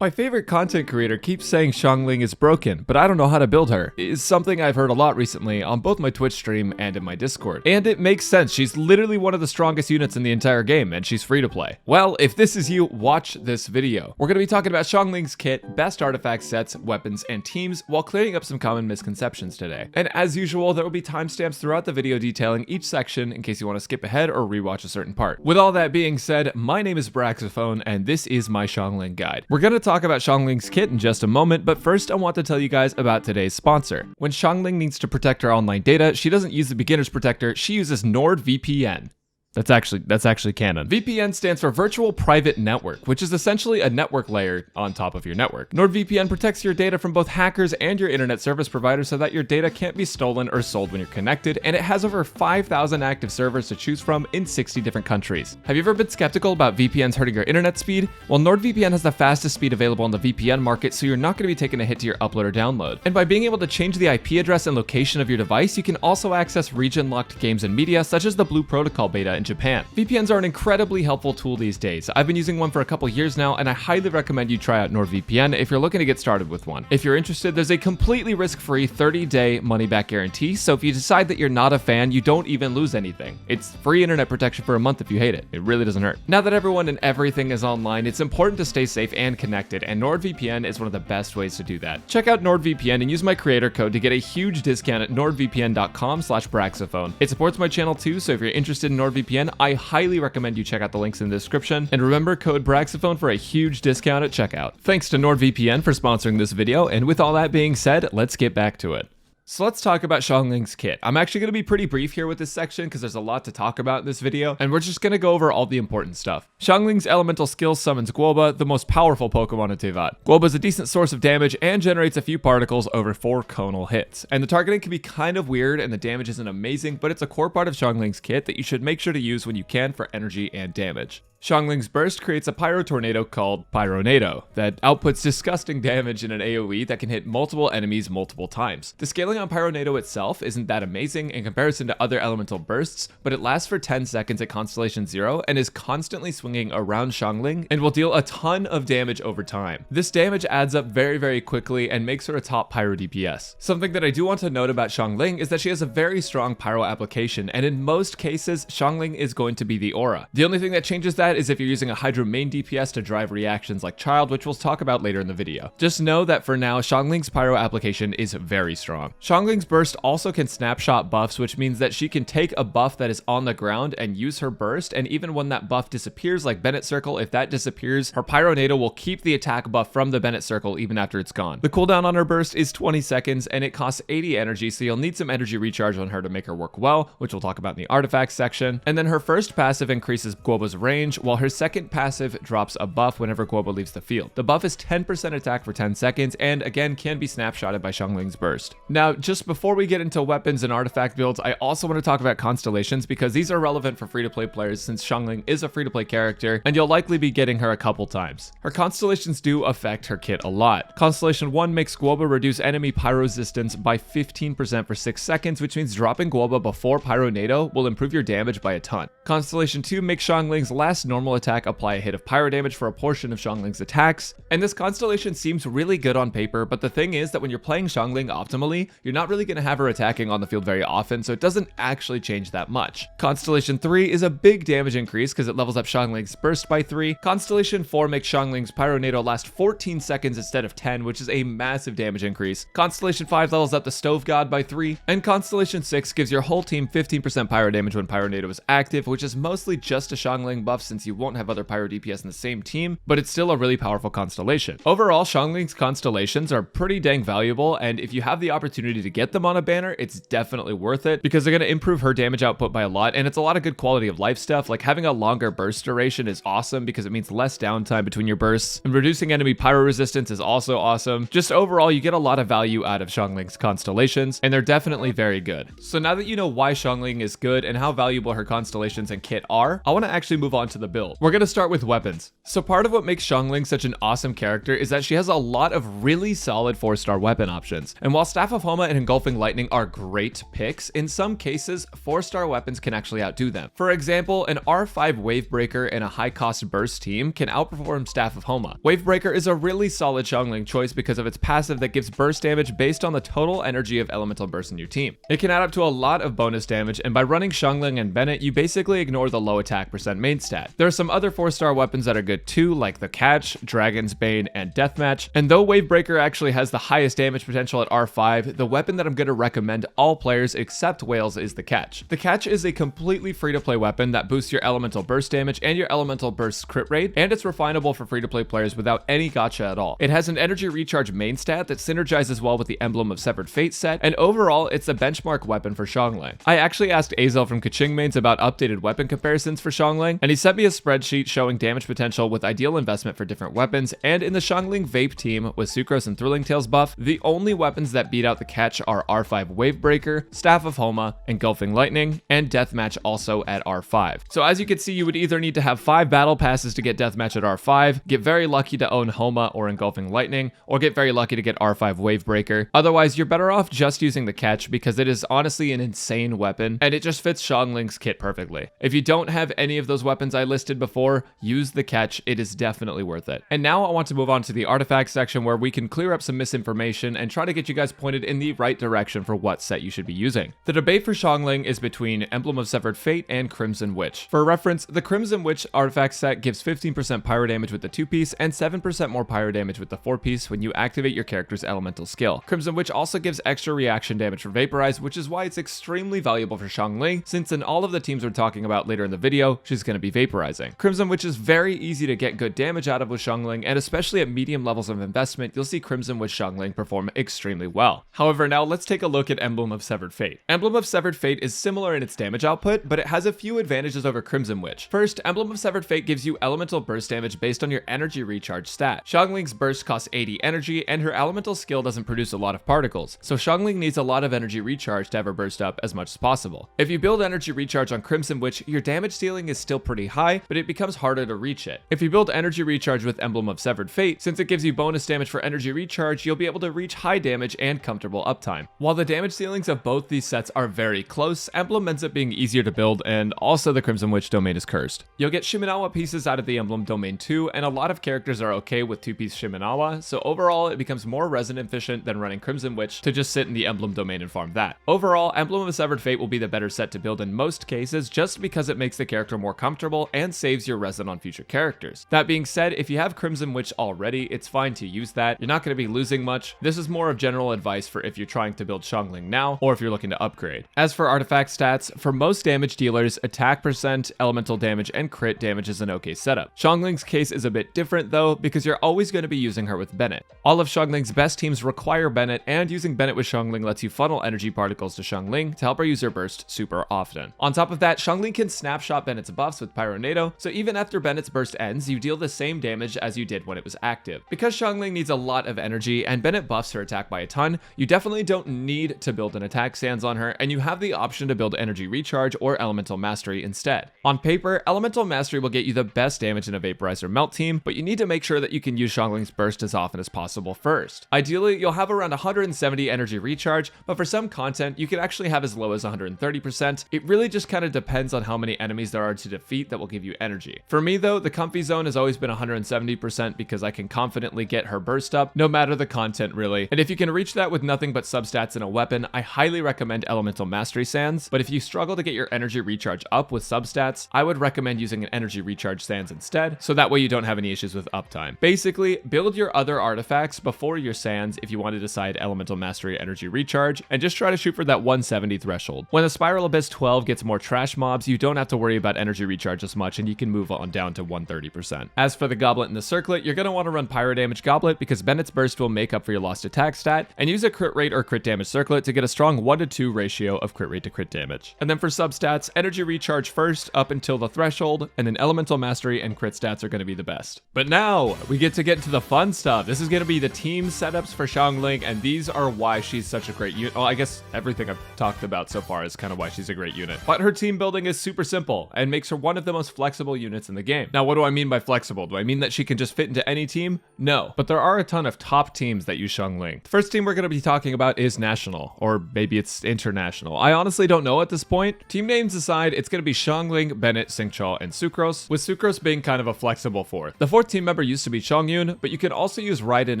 My favorite content creator keeps saying Xiangling is broken, but I don't know how to build her. It's something I've heard a lot recently on both my Twitch stream and in my Discord. And it makes sense, she's literally one of the strongest units in the entire game, and she's free to play. Well, if this is you, watch this video. We're gonna be talking about Xiangling's kit, best artifact sets, weapons, and teams, while clearing up some common misconceptions today. And as usual, there will be timestamps throughout the video detailing each section in case you want to skip ahead or rewatch a certain part. With all that being said, my name is Braxophone, and this is my Xiangling guide. We're gonna talk about Xiangling's kit in just a moment, but first I want to tell you guys about today's sponsor. When Xiangling needs to protect her online data, she doesn't use the beginner's protector, she uses NordVPN. That's actually canon. VPN stands for Virtual Private Network, which is essentially a network layer on top of your network. NordVPN protects your data from both hackers and your internet service provider so that your data can't be stolen or sold when you're connected, and it has over 5,000 active servers to choose from in 60 different countries. Have you ever been skeptical about VPNs hurting your internet speed? Well, NordVPN has the fastest speed available on the VPN market, so you're not going to be taking a hit to your upload or download. And by being able to change the IP address and location of your device, you can also access region-locked games and media, such as the Blue Protocol beta in Japan. VPNs are an incredibly helpful tool these days. I've been using one for a couple years now, and I highly recommend you try out NordVPN if you're looking to get started with one. If you're interested, there's a completely risk-free 30-day money-back guarantee, so if you decide that you're not a fan, you don't even lose anything. It's free internet protection for a month if you hate it. It really doesn't hurt. Now that everyone and everything is online, it's important to stay safe and connected, and NordVPN is one of the best ways to do that. Check out NordVPN and use my creator code to get a huge discount at nordvpn.com/Braxophone. It supports my channel too, so if you're interested in NordVPN, I highly recommend you check out the links in the description. And remember, code Braxophone for a huge discount at checkout. Thanks to NordVPN for sponsoring this video, and with all that being said, let's get back to it. So let's talk about Xiangling's kit. I'm actually going to be pretty brief here with this section because there's a lot to talk about in this video, and we're just going to go over all the important stuff. Xiangling's elemental skill summons Guoba, the most powerful Pokemon in Teyvat. Guoba is a decent source of damage and generates a few particles over 4 conal hits. And the targeting can be kind of weird and the damage isn't amazing, but it's a core part of Xiangling's kit that you should make sure to use when you can for energy and damage. Xiangling's burst creates a pyro tornado called Pyronado that outputs disgusting damage in an AoE that can hit multiple enemies multiple times. The scaling on Pyronado itself isn't that amazing in comparison to other elemental bursts, but it lasts for 10 seconds at Constellation 0 and is constantly swinging around Xiangling and will deal a ton of damage over time. This damage adds up very quickly and makes her a top pyro DPS. Something that I do want to note about Xiangling is that she has a very strong pyro application, and in most cases, Xiangling is going to be the aura. The only thing that changes that is if you're using a Hydro main DPS to drive reactions like Child, which we'll talk about later in the video. Just know that for now, Xiangling's pyro application is very strong. Xiangling's burst also can snapshot buffs, which means that she can take a buff that is on the ground and use her burst, and even when that buff disappears, like Bennett Circle, if that disappears, her Pyronado will keep the attack buff from the Bennett Circle even after it's gone. The cooldown on her burst is 20 seconds, and it costs 80 energy, so you'll need some energy recharge on her to make her work well, which we'll talk about in the artifacts section. And then her first passive increases Guoba's range, while her second passive drops a buff whenever Guoba leaves the field. The buff is 10% attack for 10 seconds, and again can be snapshotted by Xiangling's burst. Now, just before we get into weapons and artifact builds, I also want to talk about Constellations because these are relevant for free-to-play players since Xiangling is a free-to-play character, and you'll likely be getting her a couple times. Her Constellations do affect her kit a lot. Constellation 1 makes Guoba reduce enemy pyro resistance by 15% for 6 seconds, which means dropping Guoba before Pyronado will improve your damage by a ton. Constellation 2 makes Xiangling's last normal attack apply a hit of pyro damage for a portion of Xiangling's attacks, and this Constellation seems really good on paper, but the thing is that when you're playing Xiangling optimally, you're not really going to have her attacking on the field very often, so it doesn't actually change that much. Constellation 3 is a big damage increase because it levels up Xiangling's burst by 3. Constellation 4 makes Xiangling's Pyronado last 14 seconds instead of 10, which is a massive damage increase. Constellation 5 levels up the Stove God by 3, and Constellation 6 gives your whole team 15% pyro damage when Pyronado is active, which is mostly just a Xiangling buff since you won't have other pyro DPS in the same team, but it's still a really powerful constellation. Overall, Xiangling's constellations are pretty dang valuable, and if you have the opportunity to get them on a banner, it's definitely worth it because they're going to improve her damage output by a lot, and it's a lot of good quality of life stuff. Like having a longer burst duration is awesome because it means less downtime between your bursts, and reducing enemy pyro resistance is also awesome. Just overall, you get a lot of value out of Xiangling's constellations, and they're definitely very good. So now that you know why Xiangling is good and how valuable her constellations and kit are, I want to actually move on to the the build. We're gonna start with weapons. So part of what makes Xiangling such an awesome character is that she has a lot of really solid 4-star weapon options. And while Staff of Homa and Engulfing Lightning are great picks, in some cases, 4-star weapons can actually outdo them. For example, an R5 Wavebreaker in a high-cost burst team can outperform Staff of Homa. Wavebreaker is a really solid Xiangling choice because of its passive that gives burst damage based on the total energy of elemental burst in your team. It can add up to a lot of bonus damage, and by running Xiangling and Bennett, you basically ignore the low attack percent main stat. There are some other 4-star weapons that are good too, like the Catch, Dragon's Bane, and Deathmatch, and though Wavebreaker actually has the highest damage potential at R5, the weapon that I'm going to recommend all players except Whales is the Catch. The Catch is a completely free-to-play weapon that boosts your elemental burst damage and your elemental burst crit rate, and it's refinable for free-to-play players without any gacha at all. It has an energy recharge main stat that synergizes well with the Emblem of Severed Fate set, and overall, it's a benchmark weapon for Xiangling. I actually asked Ayzel from Kaching Mains about updated weapon comparisons for Xiangling, and he sent me a spreadsheet showing damage potential with ideal investment for different weapons, and in the Xiangling Vape team with Sucrose and Thrilling Tales buff, the only weapons that beat out the Catch are R5 Wavebreaker, Staff of Homa, Engulfing Lightning, and Deathmatch also at R5. So as you can see, you would either need to have 5 battle passes to get Deathmatch at R5, get very lucky to own Homa or Engulfing Lightning, or get very lucky to get R5 Wavebreaker. Otherwise, you're better off just using the Catch because it is honestly an insane weapon, and it just fits Xiangling's kit perfectly. If you don't have any of those weapons I listed before, use the Catch, it is definitely worth it. And now I want to move on to the artifact section where we can clear up some misinformation and try to get you guys pointed in the right direction for what set you should be using. The debate for Xiangling is between Emblem of Severed Fate and Crimson Witch. For reference, the Crimson Witch artifact set gives 15% pyro damage with the 2-piece and 7% more pyro damage with the 4-piece when you activate your character's elemental skill. Crimson Witch also gives extra reaction damage for Vaporize, which is why it's extremely valuable for Xiangling, since in all of the teams we're talking about later in the video, she's going to be vaporizing. Crimson Witch is very easy to get good damage out of with Xiangling, and especially at medium levels of investment, you'll see Crimson Witch Xiangling perform extremely well. However, now let's take a look at Emblem of Severed Fate. Emblem of Severed Fate is similar in its damage output, but it has a few advantages over Crimson Witch. First, Emblem of Severed Fate gives you elemental burst damage based on your energy recharge stat. Xiangling's burst costs 80 energy, and her elemental skill doesn't produce a lot of particles, so Xiangling needs a lot of energy recharge to have her burst up as much as possible. If you build energy recharge on Crimson Witch, your damage ceiling is still pretty high, but it becomes harder to reach it. If you build energy recharge with Emblem of Severed Fate, since it gives you bonus damage for energy recharge, you'll be able to reach high damage and comfortable uptime. While the damage ceilings of both these sets are very close, Emblem ends up being easier to build, and also the Crimson Witch domain is cursed. You'll get Shimenawa pieces out of the Emblem domain too, and a lot of characters are okay with 2-piece Shimenawa, so overall it becomes more resin efficient than running Crimson Witch to just sit in the Emblem domain and farm that. Overall, Emblem of Severed Fate will be the better set to build in most cases, just because it makes the character more comfortable and saves your resin on future characters. That being said, if you have Crimson Witch already, it's fine to use that. You're not going to be losing much. This is more of general advice for if you're trying to build Xiangling now, or if you're looking to upgrade. As for artifact stats, for most damage dealers, attack percent, elemental damage, and crit damage is an okay setup. Xiangling's case is a bit different though, because you're always going to be using her with Bennett. All of Xiangling's best teams require Bennett, and using Bennett with Xiangling lets you funnel energy particles to Xiangling to help her use her burst super often. On top of that, Xiangling can snapshot Bennett's buffs with Pyronado, so even after Bennett's burst ends, you deal the same damage as you did when it was active. Because Xiangling needs a lot of energy and Bennett buffs her attack by a ton, you definitely don't need to build an attack stance on her, and you have the option to build energy recharge or elemental mastery instead. On paper, elemental mastery will get you the best damage in a vaporizer melt team, but you need to make sure that you can use Xiangling's burst as often as possible first. Ideally, you'll have around 170 energy recharge, but for some content, you can actually have as low as 130%. It really just kind of depends on how many enemies there are to defeat that will give you energy. For me though, the comfy zone has always been 170% because I can confidently get her burst up, no matter the content really. And if you can reach that with nothing but substats and a weapon, I highly recommend Elemental Mastery Sands, but if you struggle to get your energy recharge up with substats, I would recommend using an energy recharge sands instead, so that way you don't have any issues with uptime. Basically, build your other artifacts before your sands if you want to decide Elemental Mastery energy recharge, and just try to shoot for that 170 threshold. When the Spiral Abyss 12 gets more trash mobs, you don't have to worry about energy recharge as much, and you can move on down to 130%. As for the Goblet and the Circlet, you're going to want to run Pyro Damage Goblet because Bennett's Burst will make up for your lost attack stat, and use a crit rate or crit damage Circlet to get a strong 1-to-2 ratio of crit rate to crit damage. And then for substats, energy recharge first up until the threshold, and then Elemental Mastery and crit stats are going to be the best. But now, we get into the fun stuff. This is going to be the team setups for Xiangling, and these are why she's such a great unit. Well, I guess everything I've talked about so far is kind of why she's a great unit. But her team building is super simple, and makes her one of the most flexible units in the game. Now, what do I mean by flexible? Do I mean that she can just fit into any team? No, but there are a ton of top teams that use Xiangling. The first team we're going to be talking about is National, or maybe it's International. I honestly don't know at this point. Team names aside, it's going to be Xiangling, Bennett, Xingqiu, and Sucrose, with Sucrose being kind of a flexible fourth. The fourth team member used to be Chongyun, but you can also use Raiden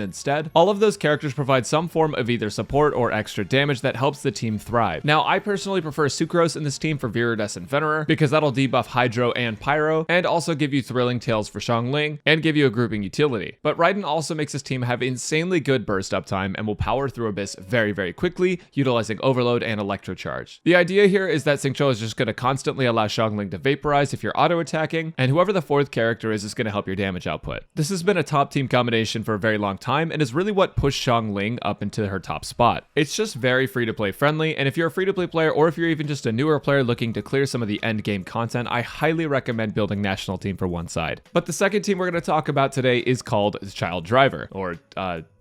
instead. All of those characters provide some form of either support or extra damage that helps the team thrive. Now, I personally prefer Sucrose in this team for Viridescent Venerer, because that'll debuff Hydro and Pyro, and also give you Thrilling Tales for Xiangling, and give you a grouping utility. But Raiden also makes this team have insanely good burst uptime and will power through Abyss very, very quickly, utilizing Overload and Electrocharge. The idea here is that Xingqiu is just going to constantly allow Xiangling to vaporize if you're auto-attacking, and whoever the fourth character is going to help your damage output. This has been a top team combination for a very long time, and is really what pushed Xiangling up into her top spot. It's just very free-to-play friendly, and if you're a free-to-play player, or if you're even just a newer player looking to clear some of the end game content, I highly recommend building National Team for one side. But the second team we're going to talk about today is called Child Driver, or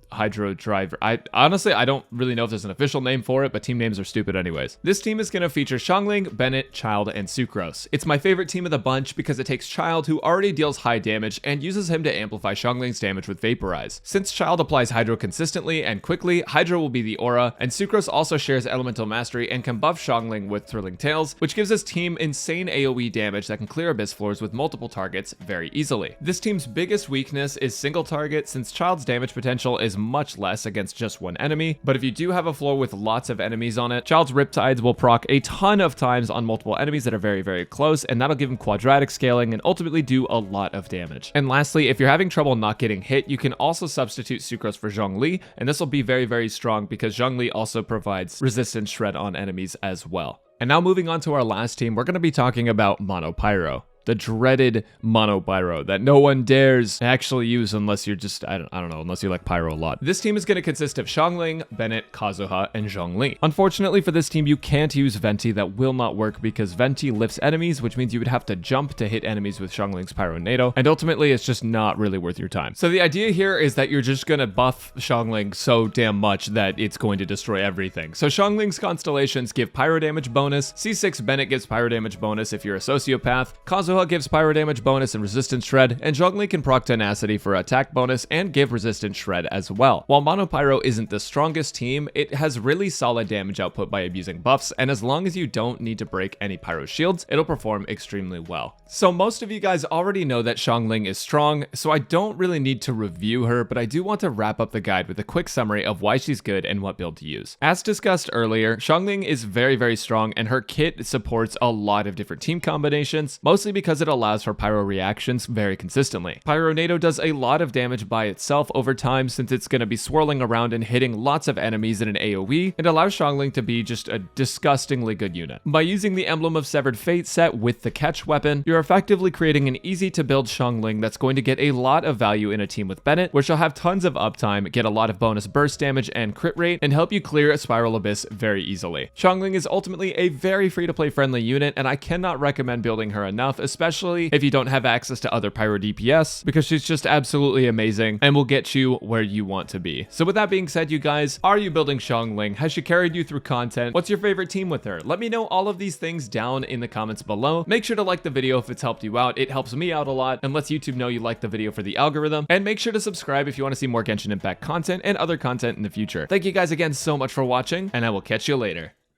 Hydro Driver. I don't really know if there's an official name for it, but team names are stupid anyways. This team is going to feature Xiangling, Bennett, Child, and Sucrose. It's my favorite team of the bunch because it takes Child, who already deals high damage, and uses him to amplify Xiangling's damage with Vaporize. Since Child applies Hydro consistently and quickly, Hydro will be the aura, and Sucrose also shares Elemental Mastery and can buff Xiangling with Thrilling Tales, which gives this team insane AoE damage that can clear Abyss floors with multiple targets very easily. This team's biggest weakness is single target, since Child's damage potential is much less against just one enemy, but if you do have a floor with lots of enemies on it, Child's Riptides will proc a ton of times on multiple enemies that are very, very close, and that'll give him quadratic scaling and ultimately do a lot of damage. And lastly, if you're having trouble not getting hit, you can also substitute Sucrose for Zhongli, and this will be very, very strong because Zhongli also provides resistance shred on enemies as well. And now moving on to our last team, we're going to be talking about Mono Pyro. The dreaded Mono Pyro that no one dares actually use unless you're just, I don't know, unless you like Pyro a lot. This team is going to consist of Xiangling, Bennett, Kazuha, and Zhongli. Unfortunately for this team, you can't use Venti. That will not work because Venti lifts enemies, which means you would have to jump to hit enemies with Xiangling's Pyronado, and ultimately it's just not really worth your time. So the idea here is that you're just going to buff Xiangling so damn much that it's going to destroy everything. So Xiangling's Constellations give Pyro damage bonus, C6 Bennett gives Pyro damage bonus if you're a Sociopath, Kazuha gives Pyro damage bonus and resistance shred, and Zhongli can proc Tenacity for attack bonus and give resistance shred as well. While Mono Pyro isn't the strongest team, it has really solid damage output by abusing buffs, and as long as you don't need to break any Pyro shields, it'll perform extremely well. So most of you guys already know that Xiangling is strong, so I don't really need to review her, but I do want to wrap up the guide with a quick summary of why she's good and what build to use. As discussed earlier, Xiangling is very, very strong, and her kit supports a lot of different team combinations, mostly because it allows for Pyro reactions very consistently. Pyronado does a lot of damage by itself over time since it's going to be swirling around and hitting lots of enemies in an AoE, and allows Xiangling to be just a disgustingly good unit. By using the Emblem of Severed Fate set with the catch weapon, you're effectively creating an easy to build Xiangling that's going to get a lot of value in a team with Bennett, where she'll have tons of uptime, get a lot of bonus burst damage and crit rate, and help you clear a Spiral Abyss very easily. Xiangling is ultimately a very free-to-play friendly unit, and I cannot recommend building her enough, especially if you don't have access to other Pyro DPS, because she's just absolutely amazing and will get you where you want to be. So with that being said, you guys, are you building Xiangling? Has she carried you through content? What's your favorite team with her? Let me know all of these things down in the comments below. Make sure to like the video if it's helped you out. It helps me out a lot and lets YouTube know you like the video for the algorithm. And make sure to subscribe if you want to see more Genshin Impact content and other content in the future. Thank you guys again so much for watching, and I will catch you later.